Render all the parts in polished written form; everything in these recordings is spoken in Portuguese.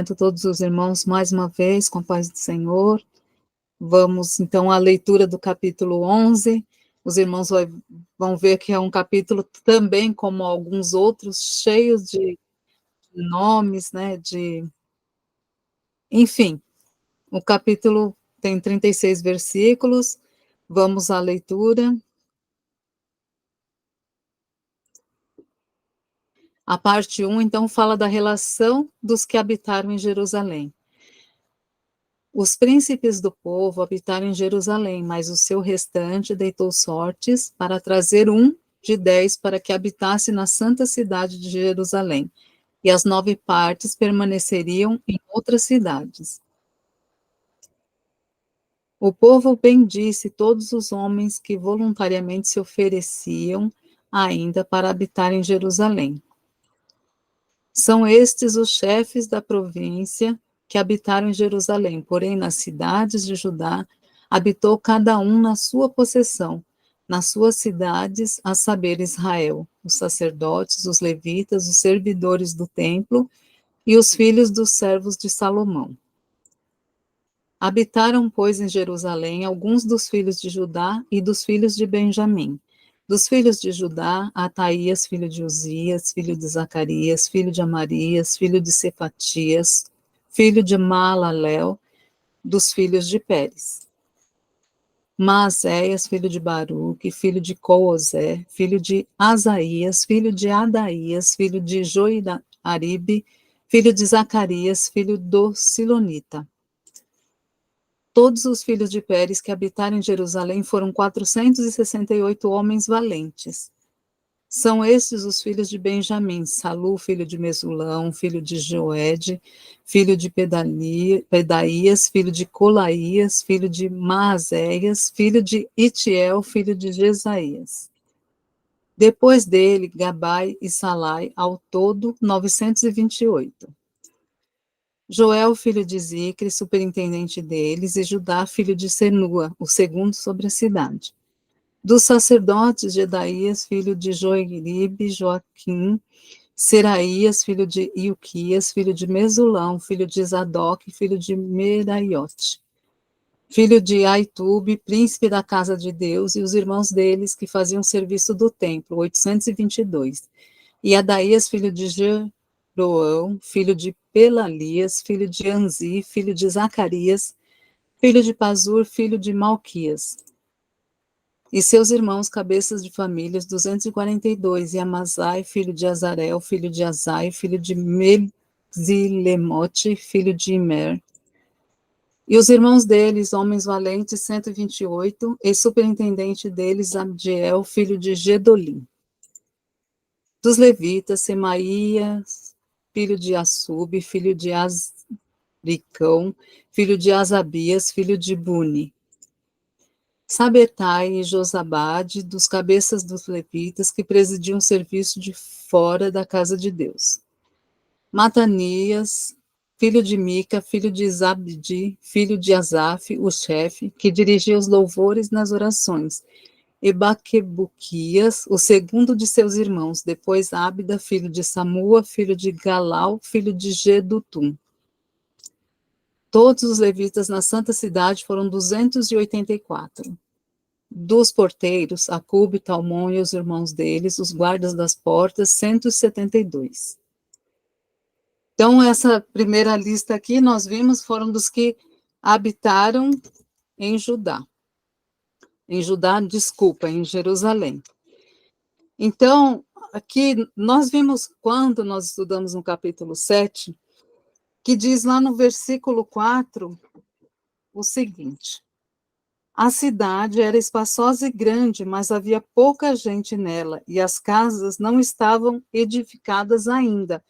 Todos os irmãos, mais uma vez, com a paz do Senhor. Vamos, então, à leitura do capítulo 11. Os irmãos vão ver que é um capítulo também, como alguns outros, cheio de nomes, né, Enfim, o capítulo tem 36 versículos. Vamos à leitura. A parte 1, então, fala da relação dos que habitaram em Jerusalém. Os príncipes do povo habitaram em Jerusalém, mas o seu restante deitou sortes para trazer um de 10 para que habitasse na santa cidade de Jerusalém, e as 9 partes permaneceriam em outras cidades. O povo bendisse todos os homens que voluntariamente se ofereciam ainda para habitar em Jerusalém. São estes os chefes da província que habitaram em Jerusalém, porém nas cidades de Judá habitou cada um na sua possessão, nas suas cidades, a saber, Israel, os sacerdotes, os levitas, os servidores do templo e os filhos dos servos de Salomão. Habitaram, pois, em Jerusalém alguns dos filhos de Judá e dos filhos de Benjamim. Dos filhos de Judá, Ataías, filho de Uzias, filho de Zacarias, filho de Amarias, filho de Cefatias, filho de Maalalel, dos filhos de Pérez. Maazéias, filho de Baruque, filho de Coozé, filho de Asaías, filho de Adaías, filho de Joiaribe, filho de Zacarias, filho do Silonita. Todos os filhos de Pérez que habitaram em Jerusalém foram 468 homens valentes. São estes os filhos de Benjamim: Salu, filho de Mesulão, filho de Joed, filho de Pedaías, filho de Colaías, filho de Maazéias, filho de Itiel, filho de Jesaías. Depois dele, Gabai e Salai, ao todo 928. Joel, filho de Zicre, superintendente deles, e Judá, filho de Senua, o segundo sobre a cidade. Dos sacerdotes, Jedaías, filho de Joiribe, Joaquim, Seraías, filho de Ilquias, filho de Mesulão, filho de Zadok, filho de Meraiote, filho de Aitube, príncipe da casa de Deus, e os irmãos deles que faziam serviço do templo, 822. E Adaías, filho de Jeroão, filho de Pelalias, filho de Anzi, filho de Zacarias, filho de Pazur, filho de Malquias. E seus irmãos, cabeças de famílias, 242, e Amazai, filho de Azarel, filho de Azai, filho de Mesilemote, filho de Imer. E os irmãos deles, homens valentes, 128, e superintendente deles, Abdiel, filho de Gedolim. Dos levitas, Semaías, filho de Assub, filho de Azricão, filho de Asabias, filho de Buni. Sabetai e Josabade, dos cabeças dos levitas, que presidiam o serviço de fora da casa de Deus. Matanias, filho de Mica, filho de Zabdi, filho de Asaf, o chefe, que dirigia os louvores nas orações. E Baquebuquias, o segundo de seus irmãos, depois Ábida, filho de Samua, filho de Galau, filho de Gedutum. Todos os levitas na santa cidade foram 284. Dos porteiros, Acube, Talmon e os irmãos deles, os guardas das portas, 172. Então, essa primeira lista aqui, nós vimos, foram dos que habitaram em Judá. Em Jerusalém. Então, aqui, nós vimos, quando nós estudamos no capítulo 7, que diz lá no versículo 4, o seguinte: a cidade era espaçosa e grande, mas havia pouca gente nela, e as casas não estavam edificadas ainda.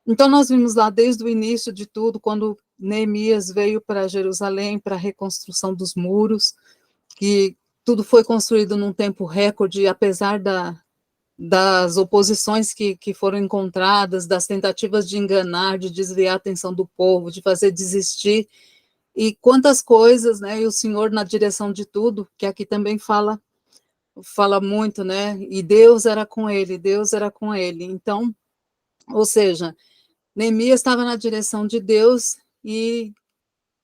Então, nós vimos lá desde o início de tudo, quando Neemias veio para Jerusalém, para a reconstrução dos muros, que tudo foi construído num tempo recorde, apesar das oposições que foram encontradas, das tentativas de enganar, de desviar a atenção do povo, de fazer desistir, e quantas coisas, né, e o Senhor na direção de tudo, que aqui também fala muito, né, e Deus era com ele, então, ou seja, Neemias estava na direção de Deus e,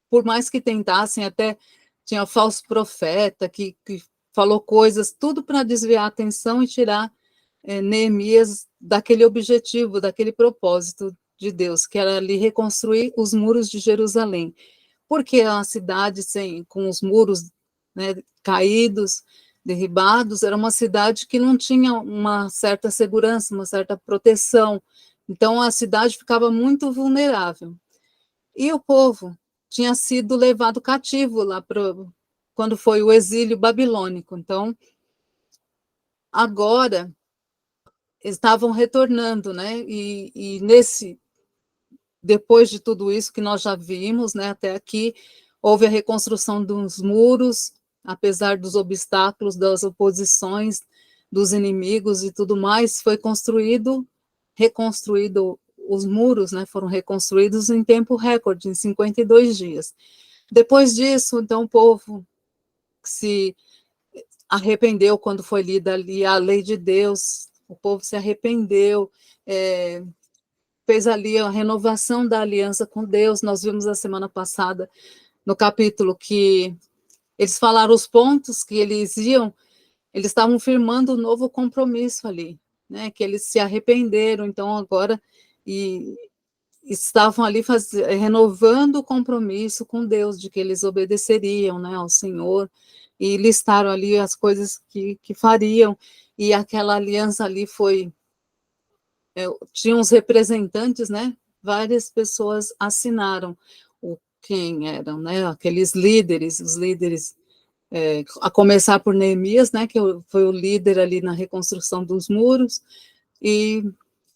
por mais que tentassem, até tinha falso profeta que falou coisas, tudo para desviar a atenção e tirar Neemias daquele objetivo, daquele propósito de Deus, que era ali reconstruir os muros de Jerusalém. Porque a cidade com os muros, né, caídos, derribados, era uma cidade que não tinha uma certa segurança, uma certa proteção. Então a cidade ficava muito vulnerável. E o povo tinha sido levado cativo lá quando foi o exílio babilônico. Então, agora estavam retornando, né? E depois de tudo isso que nós já vimos, né, até aqui, houve a reconstrução dos muros, apesar dos obstáculos, das oposições, dos inimigos e tudo mais, foi reconstruído os muros, né, foram reconstruídos em tempo recorde, em 52 dias. Depois disso, então, o povo se arrependeu quando foi lida ali a lei de Deus, o povo se arrependeu, fez ali a renovação da aliança com Deus. Nós vimos a semana passada, no capítulo, que eles falaram os pontos que eles estavam firmando um novo compromisso ali, né? Que eles se arrependeram, então agora e estavam ali renovando o compromisso com Deus, de que eles obedeceriam, né, ao Senhor, e listaram ali as coisas que fariam, e aquela aliança ali tinha uns representantes, né? Várias pessoas assinaram quem eram, né? Aqueles líderes, os líderes, a começar por Neemias, né? Que foi o líder ali na reconstrução dos muros, e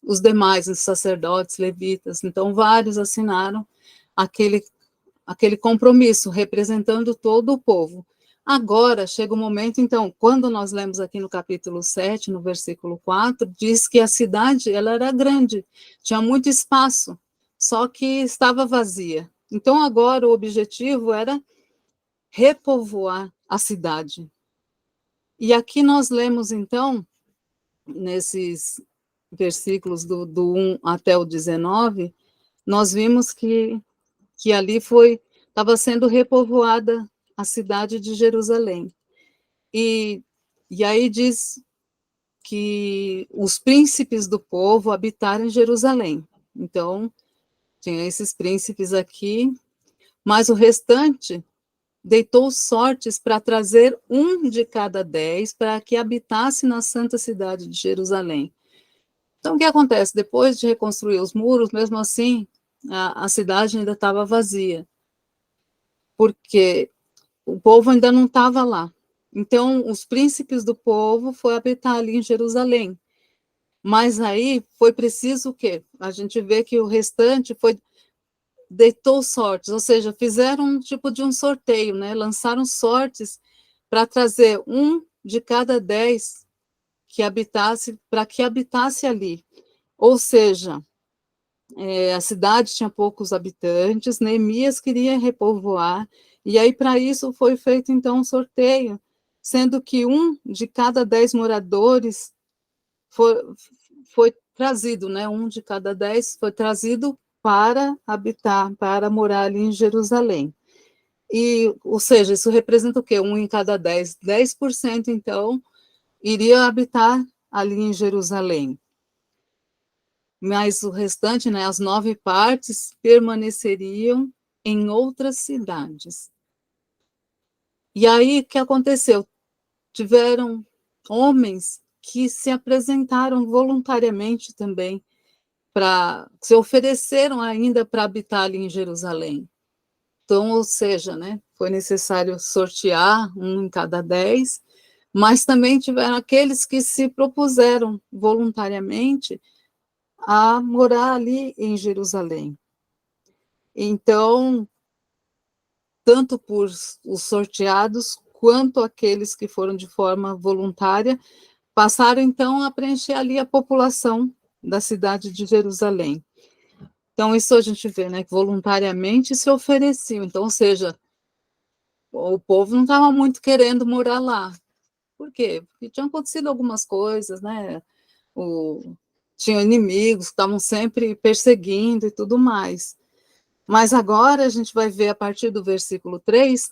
os demais, os sacerdotes, levitas. Então, vários assinaram aquele compromisso, representando todo o povo. Agora, chega o momento, então, quando nós lemos aqui no capítulo 7, no versículo 4, diz que a cidade, ela era grande, tinha muito espaço, só que estava vazia. Então, agora, o objetivo era repovoar a cidade. E aqui nós lemos, então, nesses versículos do 1 até o 19, nós vimos que ali estava sendo repovoada a cidade de Jerusalém. E, e aí diz que os príncipes do povo habitaram em Jerusalém. Então, tinha esses príncipes aqui, mas o restante deitou sortes para trazer um de cada 10 para que habitasse na santa cidade de Jerusalém. Então, o que acontece? Depois de reconstruir os muros, mesmo assim, a cidade ainda estava vazia, porque o povo ainda não estava lá. Então, os príncipes do povo foram habitar ali em Jerusalém. Mas aí foi preciso o quê? A gente vê que o restante deitou sortes, ou seja, fizeram um tipo de um sorteio, né? Lançaram sortes para trazer um de cada 10 para que habitasse ali. Ou seja, a cidade tinha poucos habitantes, Neemias queria repovoar, e aí para isso foi feito então um sorteio, sendo que um de cada 10 moradores foi trazido, né? Um de cada 10 foi trazido para habitar, para morar ali em Jerusalém. E, ou seja, isso representa o quê? Um em cada 10. 10%, então, iria habitar ali em Jerusalém. Mas o restante, né, as 9 partes, permaneceriam em outras cidades. E aí, o que aconteceu? Tiveram homens que se apresentaram voluntariamente também, se ofereceram ainda para habitar ali em Jerusalém. Então, ou seja, né, foi necessário sortear um em cada 10, mas também tiveram aqueles que se propuseram voluntariamente a morar ali em Jerusalém. Então, tanto por os sorteados, quanto aqueles que foram de forma voluntária, passaram então a preencher ali a população da cidade de Jerusalém. Então, isso a gente vê, né, que voluntariamente se ofereciam. Então, ou seja, o povo não estava muito querendo morar lá. Por quê? Porque tinham acontecido algumas coisas, né? tinham inimigos que estavam sempre perseguindo e tudo mais. Mas agora a gente vai ver a partir do versículo 3,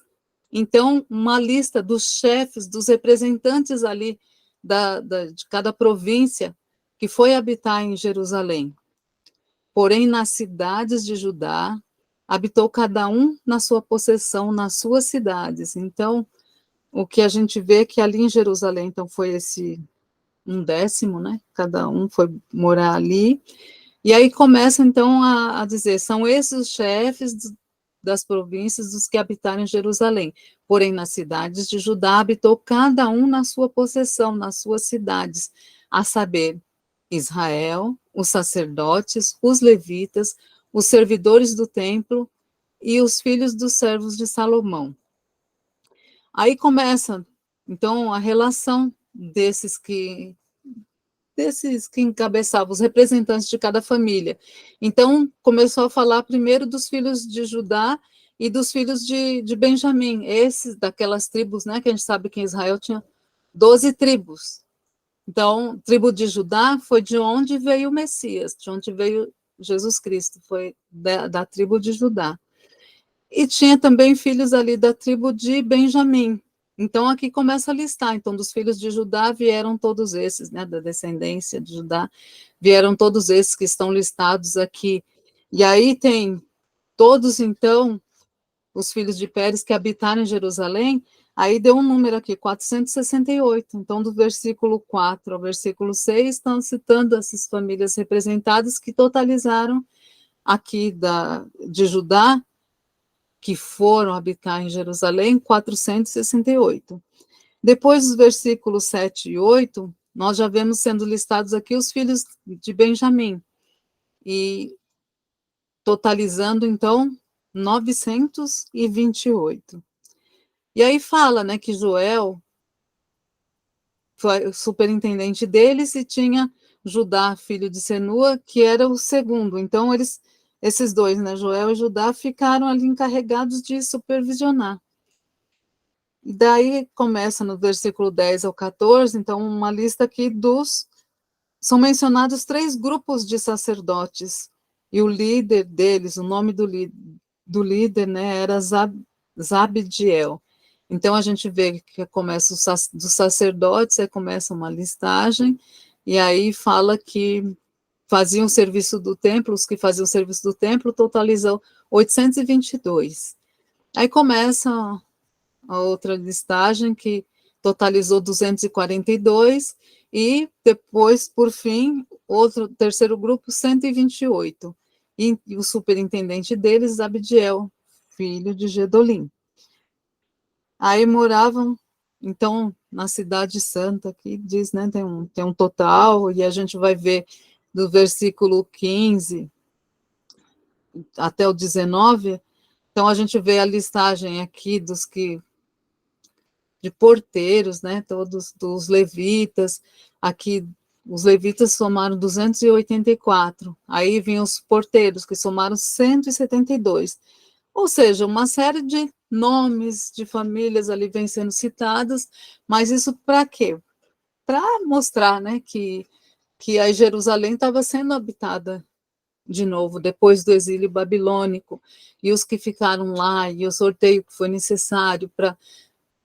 então, uma lista dos chefes, dos representantes ali de cada província que foi habitar em Jerusalém. Porém, nas cidades de Judá, habitou cada um na sua possessão, nas suas cidades. Então, o que a gente vê é que ali em Jerusalém, então, foi esse 1/10, né? Cada um foi morar ali. E aí começa, então, a dizer, são esses os chefes das províncias dos que habitaram em Jerusalém. Porém, nas cidades de Judá, habitou cada um na sua possessão, nas suas cidades, a saber, Israel, os sacerdotes, os levitas, os servidores do templo e os filhos dos servos de Salomão. Aí começa, então, a relação desses que encabeçavam os representantes de cada família. Então, começou a falar primeiro dos filhos de Judá e dos filhos de Benjamim, esses daquelas tribos, né, que a gente sabe que em Israel tinha 12 tribos. Então, tribo de Judá foi de onde veio o Messias, de onde veio Jesus Cristo, foi da tribo de Judá. E tinha também filhos ali da tribo de Benjamim. Então, aqui começa a listar. Então, dos filhos de Judá vieram todos esses, né, da descendência de Judá, vieram todos esses que estão listados aqui. E aí tem todos, então, os filhos de Pérez que habitaram em Jerusalém, aí deu um número aqui, 468. Então, do versículo 4 ao versículo 6, estão citando essas famílias representadas que totalizaram aqui de Judá, que foram habitar em Jerusalém, 468. Depois dos versículos 7 e 8, nós já vemos sendo listados aqui os filhos de Benjamim, e totalizando, então, 928. E aí fala, né, que Joel foi o superintendente deles e tinha Judá, filho de Senua, que era o segundo. Então, esses dois, né, Joel e Judá, ficaram ali encarregados de supervisionar. E daí começa no versículo 10 ao 14, então, uma lista aqui são mencionados 3 grupos de sacerdotes, e o líder deles, o nome do líder, né, era Zabdiel. Então, a gente vê que começa dos sacerdotes, aí começa uma listagem, e aí fala que faziam o serviço do templo, os que faziam o serviço do templo totalizam 822. Aí começa a outra listagem que totalizou 242, e depois, por fim, terceiro grupo, 128. E o superintendente deles, Abdiel, filho de Gedolim. Aí moravam, então, na cidade santa, que diz, né, tem um total, e a gente vai ver do versículo 15 até o 19, então a gente vê a listagem aqui de porteiros, né, todos dos levitas, aqui os levitas somaram 284, aí vinham os porteiros, que somaram 172, ou seja, uma série de nomes de famílias ali vêm sendo citadas, mas isso para quê? Para mostrar, né, que a Jerusalém estava sendo habitada de novo, depois do exílio babilônico, e os que ficaram lá, e o sorteio que foi necessário para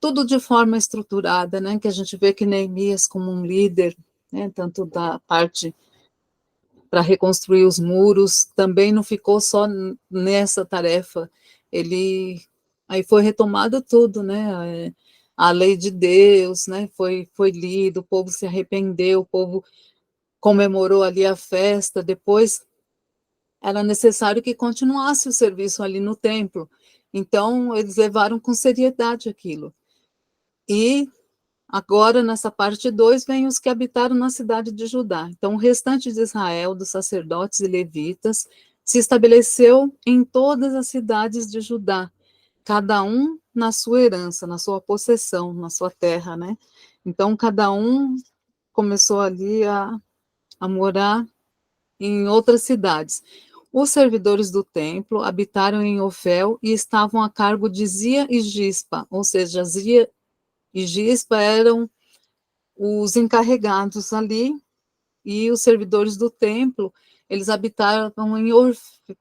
tudo de forma estruturada, né, que a gente vê que Neemias como um líder, né, tanto da parte para reconstruir os muros, também não ficou só nessa tarefa, aí foi retomado tudo, né, a lei de Deus, né, foi lido, o povo se arrependeu, o povo comemorou ali a festa, depois era necessário que continuasse o serviço ali no templo, então eles levaram com seriedade aquilo. E agora, nessa parte 2, vem os que habitaram na cidade de Judá. Então, o restante de Israel, dos sacerdotes e levitas, se estabeleceu em todas as cidades de Judá, cada um na sua herança, na sua possessão, na sua terra, né? Então, cada um começou ali a morar em outras cidades. Os servidores do templo habitaram em Ofel e estavam a cargo de Zia e Gispa, ou seja, Zia e Gispa eram os encarregados ali e os servidores do templo, eles habitavam em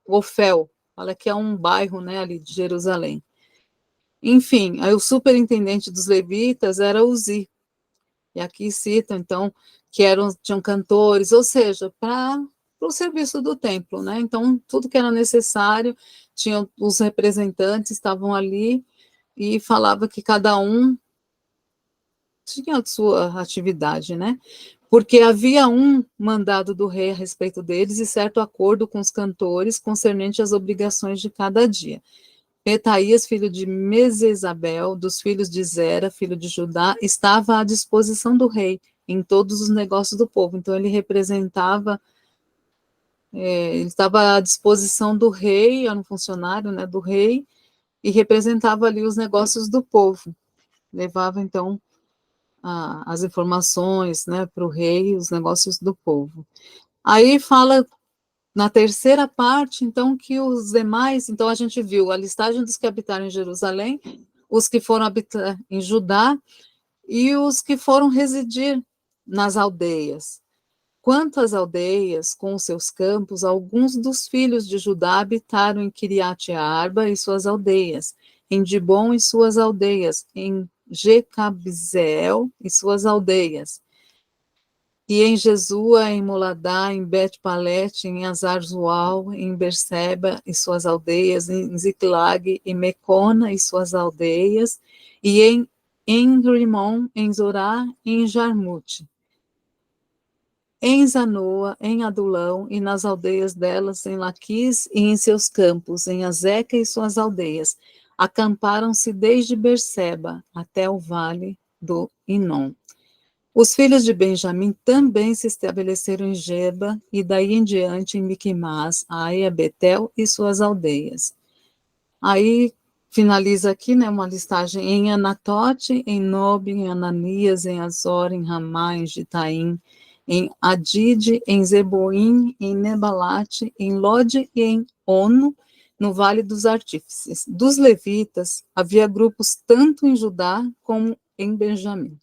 Ofel, fala que é um bairro, né, ali de Jerusalém. Enfim, aí o superintendente dos levitas era Uzi, e aqui citam, então, que tinham cantores, ou seja, para o serviço do templo, né? Então, tudo que era necessário, tinham os representantes, estavam ali, e falava que cada um tinha a sua atividade, né? Porque havia um mandado do rei a respeito deles e certo acordo com os cantores concernente às obrigações de cada dia. Petaías, filho de Mesesabel, dos filhos de Zera, filho de Judá, estava à disposição do rei em todos os negócios do povo. Então, ele representava, ele estava à disposição do rei, era um funcionário, né, do rei, e representava ali os negócios do povo. Levava, então, as informações, né, para o rei, os negócios do povo. Aí fala na terceira parte, então, que os demais, então a gente viu a listagem dos que habitaram em Jerusalém, os que foram habitar em Judá e os que foram residir nas aldeias. Quanto às aldeias, com os seus campos, alguns dos filhos de Judá habitaram em Kiriat-Arba e suas aldeias, em Dibon e suas aldeias, em Jecabzeel e suas aldeias, e em Jesua, em Moladá, em Bet-Palete, em Azar-Zual, em Berseba e suas aldeias, em Ziclag e Mecona e suas aldeias, e em Rimon, em Zorá e em Jarmute, em Zanoa, em Adulão e nas aldeias delas, em Laquis e em seus campos, em Azeca e suas aldeias. Acamparam-se desde Berseba até o vale do Inom. Os filhos de Benjamim também se estabeleceram em Geba e daí em diante em Miquimás, Aia, Betel e suas aldeias. Aí finaliza aqui, né, uma listagem em Anatote, em Nob, em Ananias, em Azor, em Ramá, em Gitaim, em Adide, em Zeboim, em Nebalate, em Lode e em Ono, no Vale dos Artífices. Dos levitas, havia grupos tanto em Judá como em Benjamim.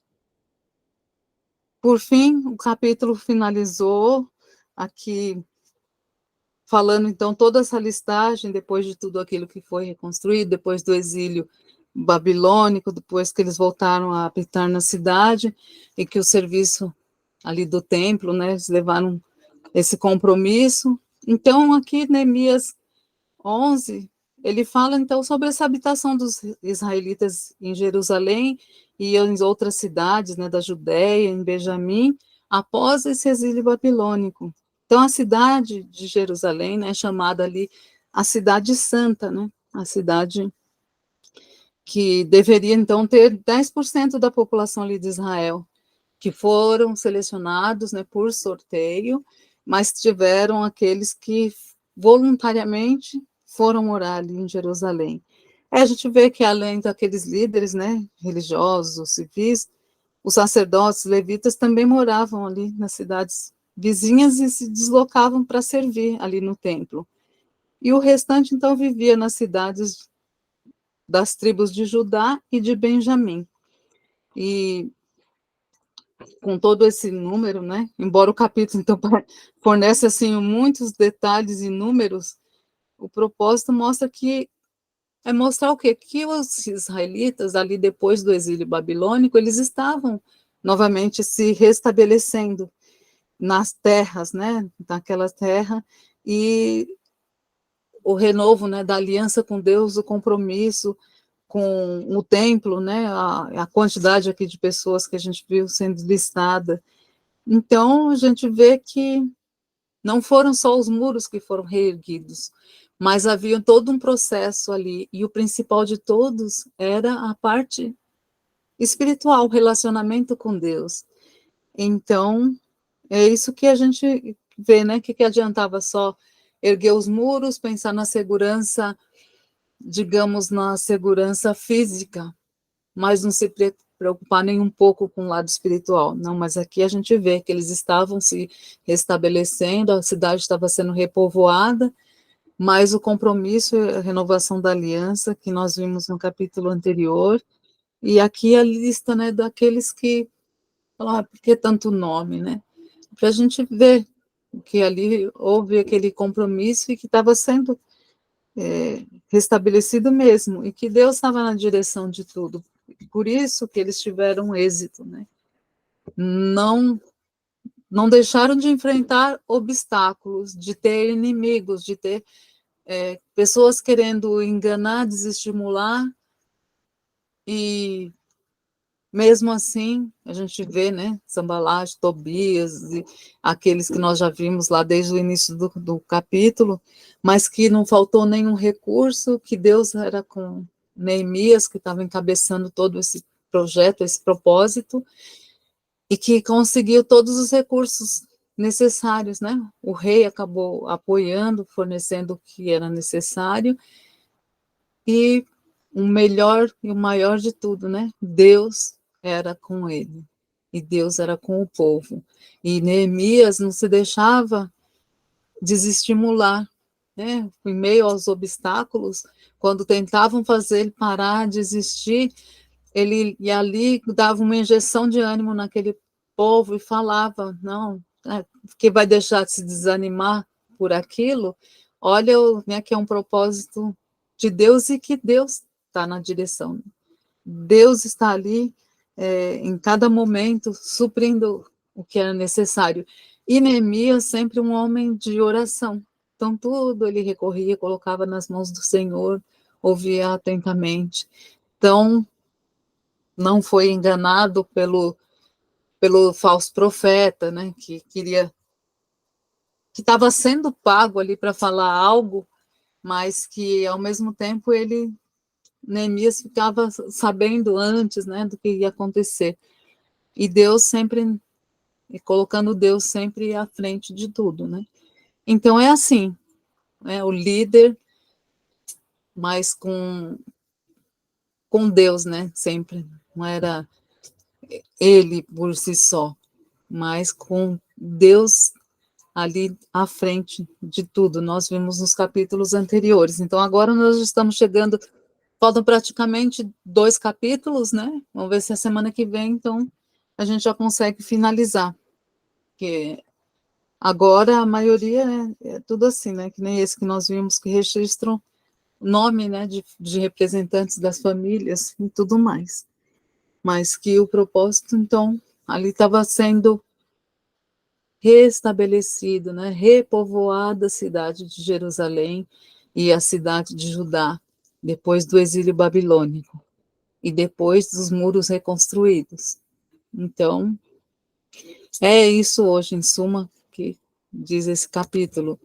Por fim, o capítulo finalizou aqui falando, então, toda essa listagem, depois de tudo aquilo que foi reconstruído, depois do exílio babilônico, depois que eles voltaram a habitar na cidade, e que o serviço ali do templo, né, eles levaram esse compromisso. Então, aqui, Neemias 11, ele fala, então, sobre essa habitação dos israelitas em Jerusalém e em outras cidades, né, da Judéia, em Benjamim, após esse exílio babilônico. Então, a cidade de Jerusalém, né, é chamada ali a cidade santa, né, a cidade que deveria, então, ter 10% da população ali de Israel, que foram selecionados, né, por sorteio, mas tiveram aqueles que voluntariamente foram morar ali em Jerusalém. Aí a gente vê que além daqueles líderes, né, religiosos, civis, os sacerdotes, levitas também moravam ali nas cidades vizinhas e se deslocavam para servir ali no templo. E o restante, então, vivia nas cidades das tribos de Judá e de Benjamim. E com todo esse número, né? Embora o capítulo então fornece assim muitos detalhes e números, o propósito mostra que é mostrar o quê? Que os israelitas ali depois do exílio babilônico, eles estavam novamente se restabelecendo nas terras, né? Naquela terra e o renovo, né, da aliança com Deus, o compromisso com o templo, né, a quantidade aqui de pessoas que a gente viu sendo listada. Então, a gente vê que não foram só os muros que foram reerguidos, mas havia todo um processo ali, e o principal de todos era a parte espiritual, o relacionamento com Deus. Então, é isso que a gente vê, né, que adiantava só erguer os muros, pensar na segurança, digamos, na segurança física, mas não se preocupar nem um pouco com o lado espiritual. Não, mas aqui a gente vê que eles estavam se restabelecendo, a cidade estava sendo repovoada, mas o compromisso e a renovação da aliança, que nós vimos no capítulo anterior, e aqui a lista, né, daqueles que, por que tanto nome, né? para a gente ver que ali houve aquele compromisso e que estava sendo restabelecido mesmo, e que Deus estava na direção de tudo. Por isso que eles tiveram êxito, né? Não, não deixaram de enfrentar obstáculos, de ter inimigos, de ter pessoas querendo enganar, desestimular, e mesmo assim, a gente vê, né, Sanbalate, Tobias, e aqueles que nós já vimos lá desde o início do capítulo, mas que não faltou nenhum recurso, que Deus era com Neemias, que estava encabeçando todo esse projeto, esse propósito, e que conseguiu todos os recursos necessários, né? O rei acabou apoiando, fornecendo o que era necessário, e o melhor e o maior de tudo, né? Deus era com ele, e Deus era com o povo. E Neemias não se deixava desestimular, né? Em meio aos obstáculos, quando tentavam fazer ele parar, desistir, ele ia ali, dava uma injeção de ânimo naquele povo e falava, não, que vai deixar de se desanimar por aquilo, olha, né, que é um propósito de Deus e que Deus está na direção. Deus está ali em cada momento, suprindo o que era necessário. E Neemias, sempre um homem de oração. Então, tudo ele recorria, colocava nas mãos do Senhor, ouvia atentamente. Então, não foi enganado pelo falso profeta, né, que estava sendo pago ali para falar algo, mas que, ao mesmo tempo, Neemias ficava sabendo antes, né, do que ia acontecer. E Deus sempre, colocando Deus sempre à frente de tudo, né? Então é assim, né, o líder, mas com Deus, né, sempre. Não era ele por si só, mas com Deus ali à frente de tudo. Nós vimos nos capítulos anteriores. Então agora nós estamos chegando, faltam praticamente 2 capítulos, né? Vamos ver se a semana que vem, então, a gente já consegue finalizar. Porque agora a maioria é tudo assim, né? Que nem esse que nós vimos, que registram o nome, né, de representantes das famílias e tudo mais. Mas que o propósito, então, ali estava sendo restabelecido, né? Repovoada a cidade de Jerusalém e a cidade de Judá, depois do exílio babilônico e depois dos muros reconstruídos. Então, é isso hoje, em suma, que diz esse capítulo.